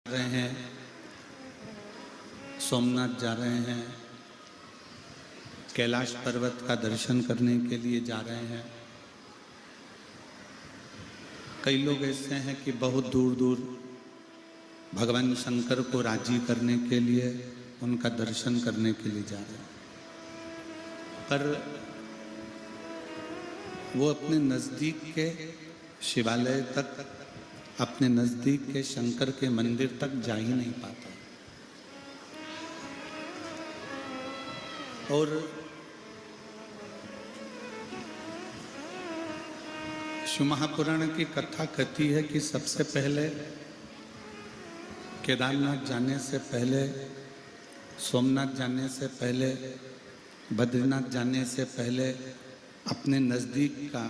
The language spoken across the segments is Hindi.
रहे हैं, सोमनाथ जा रहे हैं, कैलाश पर्वत का दर्शन करने के लिए जा रहे हैं। कई लोग ऐसे हैं कि बहुत दूर दूर भगवान शंकर को राजी करने के लिए, उनका दर्शन करने के लिए जा रहे हैं, पर वो अपने नज़दीक के शिवालय तक, अपने नज़दीक के शंकर के मंदिर तक जा ही नहीं पाता। और शिव महापुराण की कथा कहती है कि सबसे पहले केदारनाथ जाने से पहले, सोमनाथ जाने से पहले, बद्रीनाथ जाने से पहले अपने नज़दीक का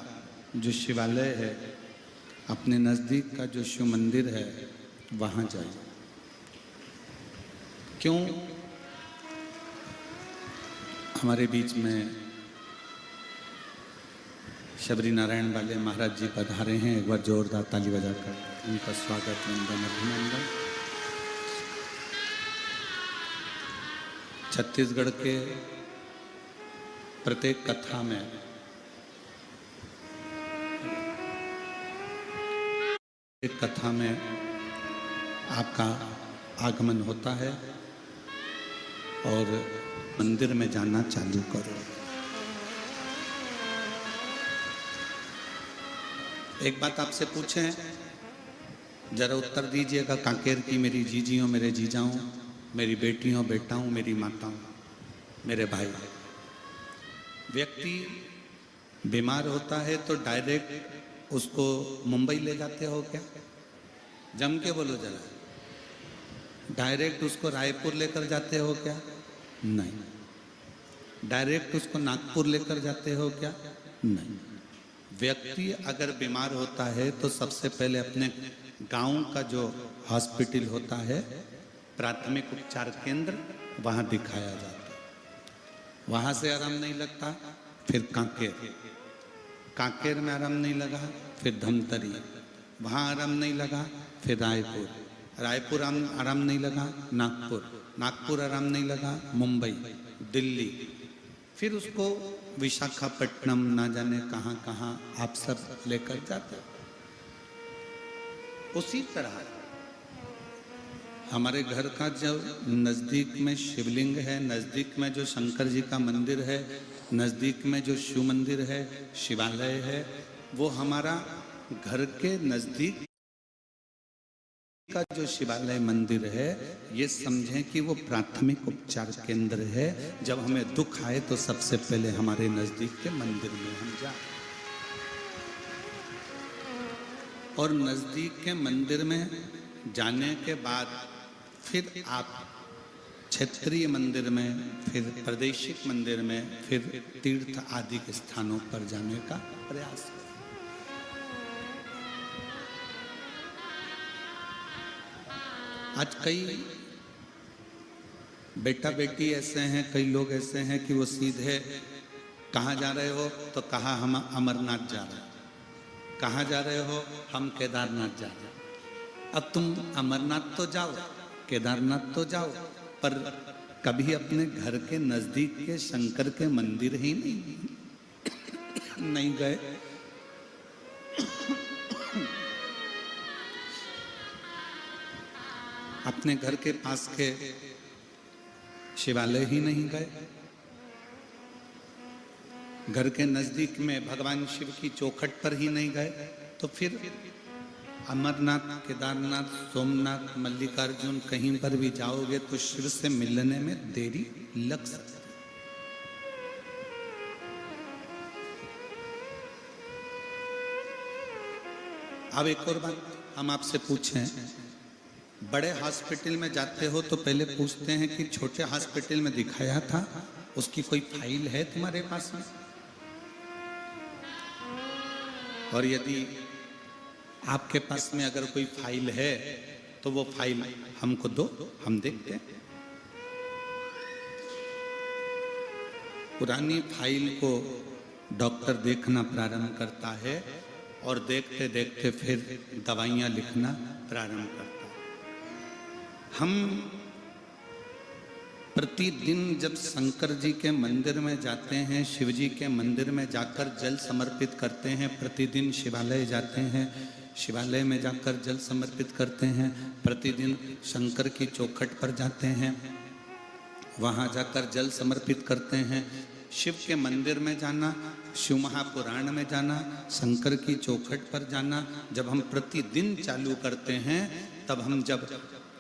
जो शिवालय है, अपने नज़दीक का जो शिव मंदिर है, वहाँ जाए। क्यों? हमारे बीच में शबरी नारायण वाले महाराज जी पधारे हैं। एक बार जोरदार ताली बजाकर उनका स्वागत, वंदन, अभिनंदन। छत्तीसगढ़ के प्रत्येक कथा में एक कथा में आपका आगमन होता है और मंदिर में जाना चालू करो। एक बात आपसे पूछें, जरा उत्तर दीजिएगा। कांकेर की मेरी जीजियों, मेरे जीजाओं, मेरी बेटियों, बेटाओं, मेरी माताओं, मेरे भाई, व्यक्ति बीमार होता है तो डायरेक्ट उसको मुंबई ले जाते हो क्या? जम के बोलो जरा। डायरेक्ट उसको रायपुर लेकर जाते हो क्या? नहीं। डायरेक्ट उसको नागपुर लेकर जाते हो क्या? नहीं। व्यक्ति अगर बीमार होता है तो सबसे पहले अपने गांव का जो हॉस्पिटल होता है, प्राथमिक उपचार केंद्र, वहां दिखाया जाता है। वहां से आराम नहीं लगता, फिर कांकेर, कांकेर में आराम नहीं लगा, फिर धमतरी, वहां आराम नहीं लगा, फिर रायपुर, रायपुर आराम नहीं लगा, नागपुर, नागपुर आराम नहीं लगा, मुंबई, दिल्ली, फिर उसको विशाखापट्टनम, ना जाने कहाँ कहाँ आप सब लेकर जाते। उसी तरह हमारे घर का जो नज़दीक में शिवलिंग है, नज़दीक में जो शंकर जी का मंदिर है, नज़दीक में जो शिव मंदिर है, शिवालय है, वो हमारा घर के नज़दीक का जो शिवालय मंदिर है, ये समझें कि वो प्राथमिक उपचार केंद्र है। जब हमें दुख आए तो सबसे पहले हमारे नज़दीक के मंदिर में हम जाएं, और नज़दीक के मंदिर में जाने के बाद फिर आप क्षेत्रीय मंदिर में, फिर प्रादेशिक मंदिर में, फिर तीर्थ आदि के स्थानों पर जाने का प्रयास करें। आज कई बेटा बेटी ऐसे हैं, कई लोग ऐसे हैं कि वो सीधे कहाँ जा रहे हो तो कहा हम अमरनाथ जा रहे हैं, कहाँ जा रहे हो, हम केदारनाथ जा रहे हैं। अब तुम अमरनाथ तो जाओ, केदारनाथ तो जाओ, पर कभी अपने घर के नजदीक के शंकर के मंदिर ही नहीं गए। अपने घर के पास के शिवालय ही नहीं गए, घर के नजदीक में भगवान शिव की चौखट पर ही नहीं गए, तो फिर अमरनाथ, केदारनाथ, सोमनाथ, मल्लिकार्जुन कहीं पर भी जाओगे तो शिव से मिलने में देरी लग सकती है। अब एक और बात हम आपसे पूछें, बड़े हॉस्पिटल में जाते हो तो पहले पूछते हैं कि छोटे हॉस्पिटल में दिखाया था, उसकी कोई फाइल है तुम्हारे पास में? और यदि आपके पास में अगर कोई फाइल है तो वो फाइल हमको दो, हम देखते हैं। पुरानी फाइल को डॉक्टर देखना प्रारंभ करता है और देखते देखते फिर दवाइयाँ लिखना प्रारंभ करता है। हम प्रतिदिन जब शंकर जी के मंदिर में जाते हैं, शिव जी के मंदिर में जाकर जल समर्पित करते हैं, प्रतिदिन शिवालय जाते हैं, शिवालय में जाकर जल समर्पित करते हैं, प्रतिदिन शंकर की चौखट पर जाते हैं, वहाँ जाकर जल समर्पित करते हैं। शिव के मंदिर में जाना, शिव महापुराण में जाना, शंकर की चौखट पर जाना जब हम प्रतिदिन चालू करते हैं, तब हम जब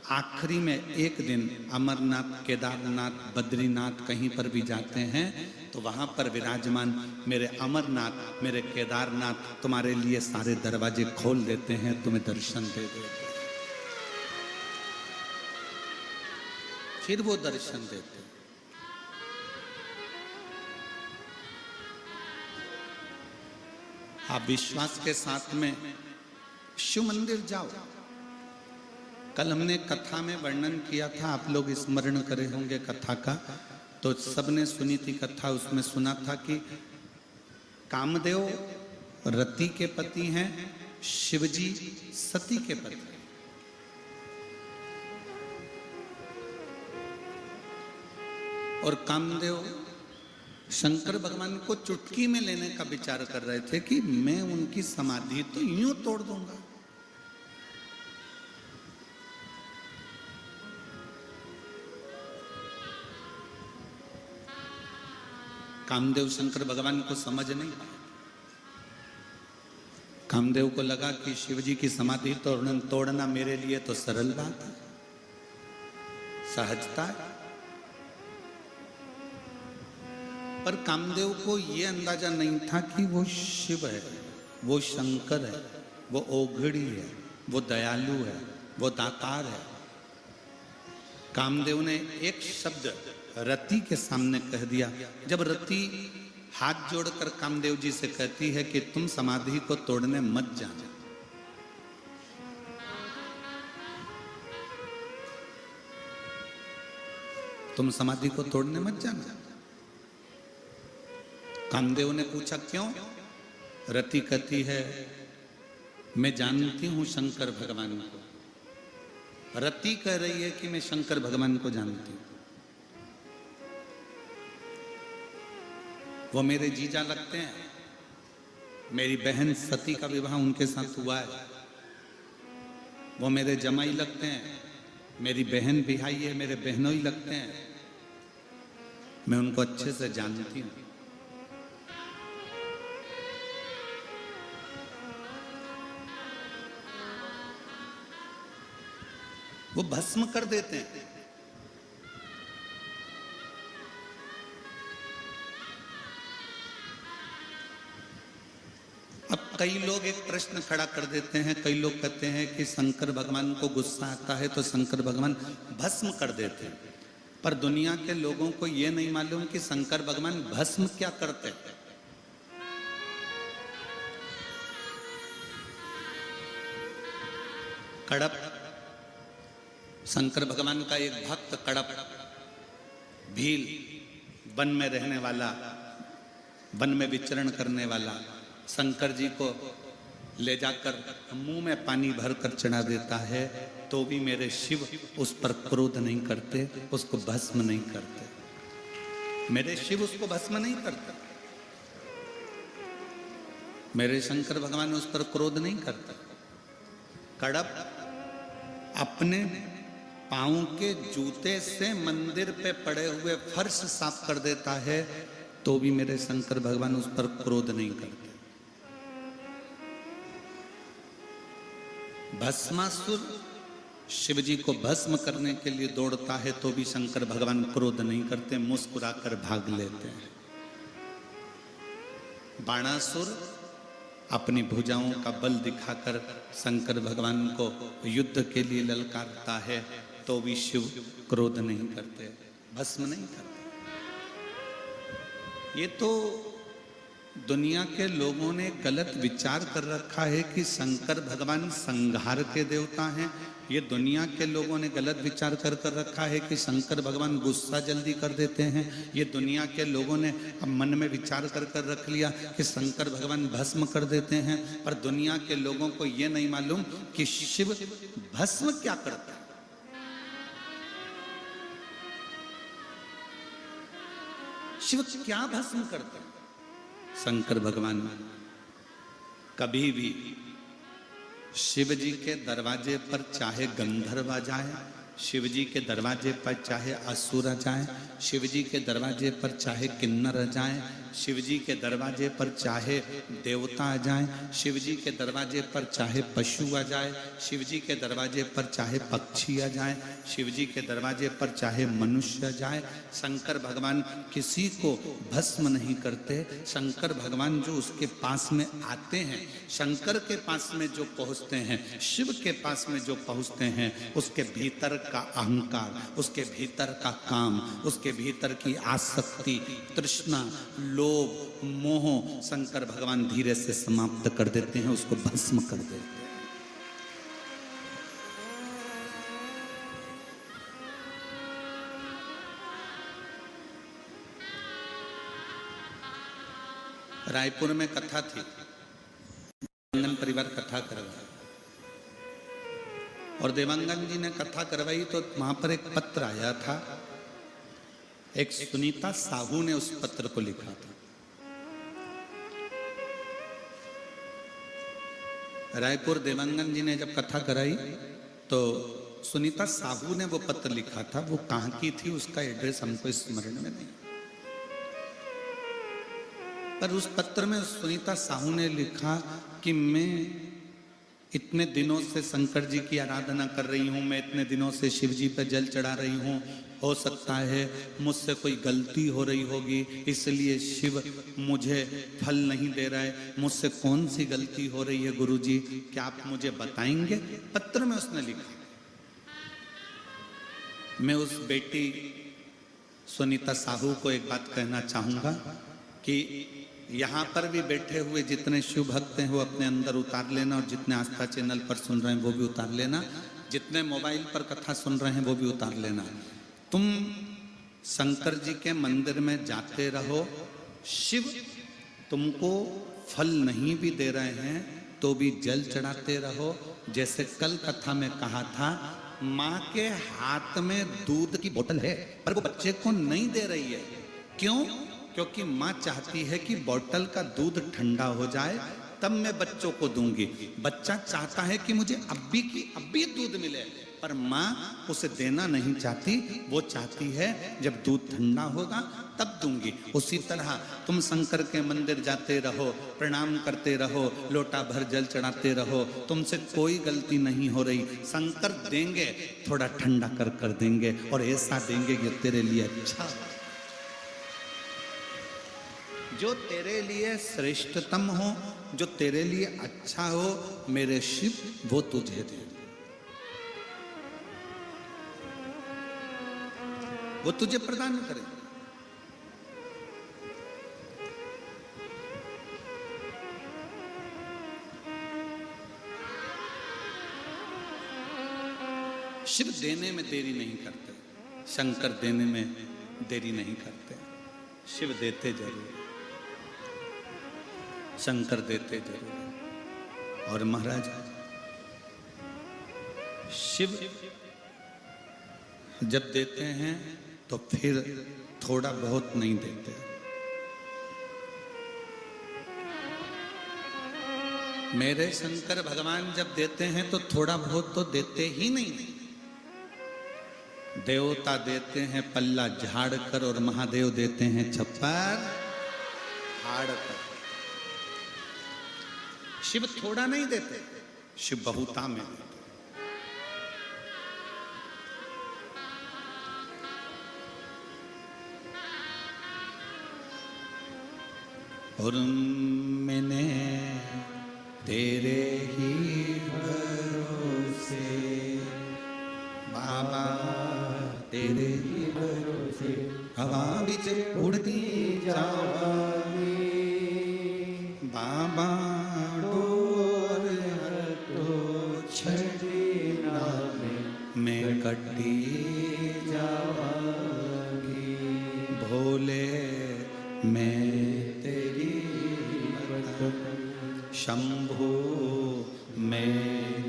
आखिरी में एक दिन अमरनाथ, केदारनाथ, बद्रीनाथ कहीं पर भी जाते हैं तो वहाँ पर विराजमान मेरे अमरनाथ, मेरे केदारनाथ तुम्हारे लिए सारे दरवाजे खोल देते हैं, तुम्हें दर्शन दे देते हैं, फिर वो दर्शन देते हैं। आप विश्वास के साथ में शिव मंदिर जाओ। कल हमने कथा में वर्णन किया था, आप लोग स्मरण करे होंगे कथा का, तो सबने सुनी थी कथा। उसमें सुना था कि कामदेव रति के पति हैं, शिवजी सती के पति। और कामदेव शंकर भगवान को चुटकी में लेने का विचार कर रहे थे कि मैं उनकी समाधि तो यूं तोड़ दूंगा। कामदेव शंकर भगवान को समझ नहीं पाए। कामदेव को लगा कि शिवजी की समाधि तोड़ना मेरे लिए तो सरल बात है, सहजता है। पर कामदेव को यह अंदाजा नहीं था कि वो शिव है, वो शंकर है, वो ओघड़ी है, वो दयालु है, वो दातार है। कामदेव ने एक शब्द रति के सामने कह दिया। जब रति हाथ जोड़कर कामदेव जी से कहती है कि तुम समाधि को तोड़ने मत जाना, तुम समाधि को तोड़ने मत जाना। कामदेव ने पूछा क्यों? रति कहती है मैं जानती हूं शंकर भगवान को। रति कह रही है कि मैं शंकर भगवान को जानती हूं, वो मेरे जीजा लगते हैं, मेरी बहन सती का विवाह उनके साथ हुआ है, वो मेरे जमाई लगते हैं, मेरी बहन बिहाई है, मेरे बहनोई लगते हैं, मैं उनको अच्छे से जानती हूं। वो भस्म कर देते हैं। अब कई लोग एक प्रश्न खड़ा कर देते हैं, कई लोग कहते हैं कि शंकर भगवान को गुस्सा आता है तो शंकर भगवान भस्म कर देते हैं। पर दुनिया के लोगों को यह नहीं मालूम कि शंकर भगवान भस्म क्या करते हैं। कड़प, शंकर भगवान का एक भक्त कड़प भील, वन में रहने वाला, वन में विचरण करने वाला, शंकर जी को ले जाकर मुंह में पानी भरकर चढ़ा देता है तो भी मेरे शिव उस पर क्रोध नहीं करते, उसको भस्म नहीं करते। मेरे शिव उसको भस्म नहीं करते, मेरे शंकर भगवान उस पर क्रोध नहीं करते। कड़प अपने पांव के जूते से मंदिर पे पड़े हुए फर्श साफ कर देता है तो भी मेरे शंकर भगवान उस पर क्रोध नहीं करते। भस्मासुर शिव जी को भस्म करने के लिए दौड़ता है तो भी शंकर भगवान क्रोध नहीं करते, मुस्कुराकर भाग लेते हैं। बाणासुर अपनी भुजाओं का बल दिखाकर शंकर भगवान को युद्ध के लिए ललकारता है तो भी शिव क्रोध नहीं करते, भस्म नहीं करते। ये तो दुनिया के लोगों ने गलत विचार कर रखा है कि शंकर भगवान संहार के देवता हैं। ये दुनिया के लोगों ने गलत विचार कर रखा है कि शंकर भगवान गुस्सा जल्दी कर देते हैं। ये दुनिया के लोगों ने अब मन में विचार कर रख लिया कि शंकर भगवान भस्म कर देते हैं। पर दुनिया के लोगों को ये नहीं मालूम कि शिव भस्म क्या करता है। शिव क्या भस्म करते हैं? शंकर भगवान कभी भी शिव जी के दरवाजे पर चाहे गंधर्व आ जाए, शिव जी के दरवाजे पर चाहे असुर आ जाए, शिव जी के दरवाजे पर चाहे किन्नर आ जाए, शिव जी के दरवाजे पर चाहे देवता आ जाए, शिव जी के दरवाजे पर चाहे पशु आ जाए, शिव जी के दरवाजे पर चाहे पक्षी आ जाए, शिव जी के दरवाजे पर चाहे मनुष्य आ जाए, शंकर भगवान किसी को भस्म नहीं करते। शंकर भगवान जो उसके पास में आते हैं, शंकर के पास में जो पहुंचते हैं, शिव के पास में जो पहुंचते हैं, उसके भीतर का अहंकार, उसके भीतर का काम, उसके भीतर की आसक्ति, तृष्णा, लोभ, मोह शंकर भगवान धीरे से समाप्त कर देते हैं, उसको भस्म कर देते हैं। रायपुर में कथा थी, देवांगन परिवार कथा करवाई और देवांगन जी ने कथा करवाई तो वहां पर एक पत्र आया था। एक सुनीता साहू ने उस पत्र को लिखा था। रायपुर देवांगन जी ने जब कथा कराई तो सुनीता साहू ने वो पत्र लिखा था। वो कहां की थी उसका एड्रेस हमको स्मरण में नहीं, पर उस पत्र में सुनीता साहू ने लिखा कि मैं इतने दिनों से शंकर जी की आराधना कर रही हूँ, मैं इतने दिनों से शिव जी पर जल चढ़ा रही हूँ, हो सकता है मुझसे कोई गलती हो रही होगी, इसलिए शिव मुझे फल नहीं दे रहा है। मुझसे कौन सी गलती हो रही है गुरुजी, क्या आप मुझे बताएंगे? पत्र में उसने लिखा। मैं उस बेटी सुनीता साहू को एक बात कहना चाहूंगा कि यहाँ पर भी बैठे हुए जितने शिव भक्त हैं वो अपने अंदर उतार लेना, और जितने आस्था चैनल पर सुन रहे हैं वो भी उतार लेना, जितने मोबाइल पर कथा सुन रहे हैं वो भी उतार लेना। तुम शंकर जी के मंदिर में जाते रहो, शिव तुमको फल नहीं भी दे रहे हैं तो भी जल चढ़ाते रहो। जैसे कल कथा में कहा था, माँ के हाथ में दूध की बोतल है पर वो बच्चे को नहीं दे रही है। क्यों? क्योंकि माँ चाहती है कि बोतल का दूध ठंडा हो जाए तब मैं बच्चों को दूंगी। बच्चा चाहता है कि मुझे अभी दूध मिले, पर माँ उसे देना नहीं चाहती, वो चाहती है जब दूध ठंडा होगा तब दूंगी। उसी तरह तुम शंकर के मंदिर जाते रहो, प्रणाम करते रहो, लोटा भर जल चढ़ाते रहो, तुमसे कोई गलती नहीं हो रही। शंकर देंगे, थोड़ा ठंडा कर कर देंगे, और ऐसा देंगे कि तेरे लिए अच्छा, जो तेरे लिए श्रेष्ठतम हो, जो तेरे लिए अच्छा हो, मेरे शिव वो तुझे दे, वो तुझे प्रदान करे। शिव देने में देरी नहीं करते, शंकर देने में देरी नहीं करते। शिव देते जरूर, शंकर देते जरूर। और महाराज शिव जब देते हैं तो फिर थोड़ा बहुत नहीं देते। मेरे शंकर भगवान जब देते हैं तो थोड़ा बहुत तो देते ही नहीं। देवता देते हैं पल्ला झाड़ कर, और महादेव देते हैं छप्पर हाड़ कर। शिव थोड़ा नहीं देते, शिव बहुता में देते। और मैंने तेरे ही भरोसे बाबा, तेरे ही भरोसे हवा बिच उड़ती जावांगी बाबा, डोर तो छड़ना मैं कटी जावांगी भोले, मैं तेरी शंभो, मैं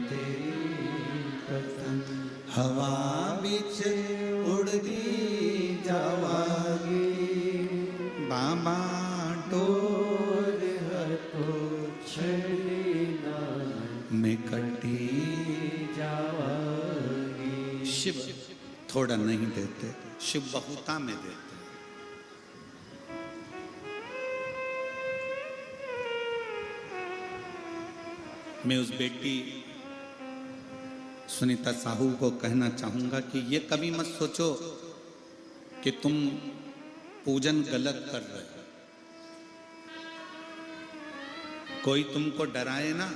तेरी कसम हवा बिच उड़ती जावांगी शिव थोड़ा नहीं देते, शिव बहुता में देते। मैं उस बेटी सुनीता साहू को कहना चाहूंगा कि ये कभी मत सोचो कि तुम पूजन गलत कर रहे हो। कोई तुमको डराए ना,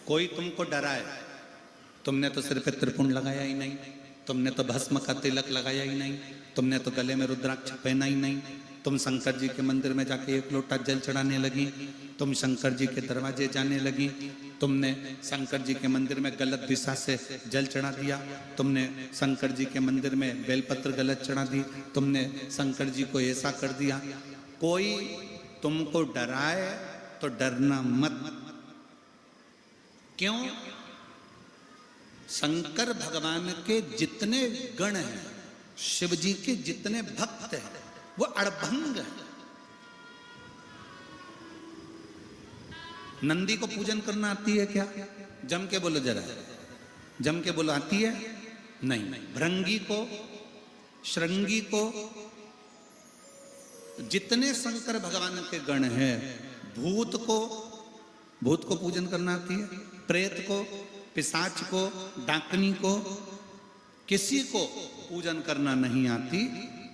कोई तुमको डराए, तुमने तो सिर पे त्रिपुंड लगाया ही नहीं, तुमने तो भस्म का तिलक लगाया ही नहीं, तुमने तो गले में रुद्राक्ष पहना ही नहीं, तुम शंकर जी के मंदिर में जाके एक लोटा जल चढ़ाने लगी, तुम शंकर जी के दरवाजे जाने लगी, तुमने शंकर जी के मंदिर में गलत दिशा से जल चढ़ा दिया, तुमने शंकर जी के मंदिर में बेलपत्र गलत चढ़ा दी, तुमने शंकर जी को ऐसा कर दिया। कोई तुमको डराए तो डरना मत। क्यों? शंकर भगवान के जितने गण हैं, शिव जी के जितने भक्त हैं, वो अड़भंग है। नंदी को पूजन करना आती है क्या? जम के बोलो जरा, जम के बोलो, आती है? नहीं। भृंगी को, श्रृंगी को, जितने शंकर भगवान के गण हैं, भूत को पूजन करना आती है? प्रेत को, पिशाच को, डाकनी को, किसी को पूजन करना नहीं आती,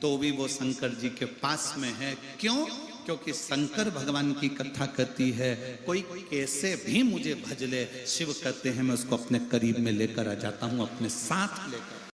तो भी वो शंकर जी के पास में है। क्यों? क्योंकि शंकर भगवान की कथा कहती है, कोई कैसे भी मुझे भज ले, शिव कहते हैं मैं उसको अपने करीब में लेकर आ जाता हूं, अपने साथ लेकर।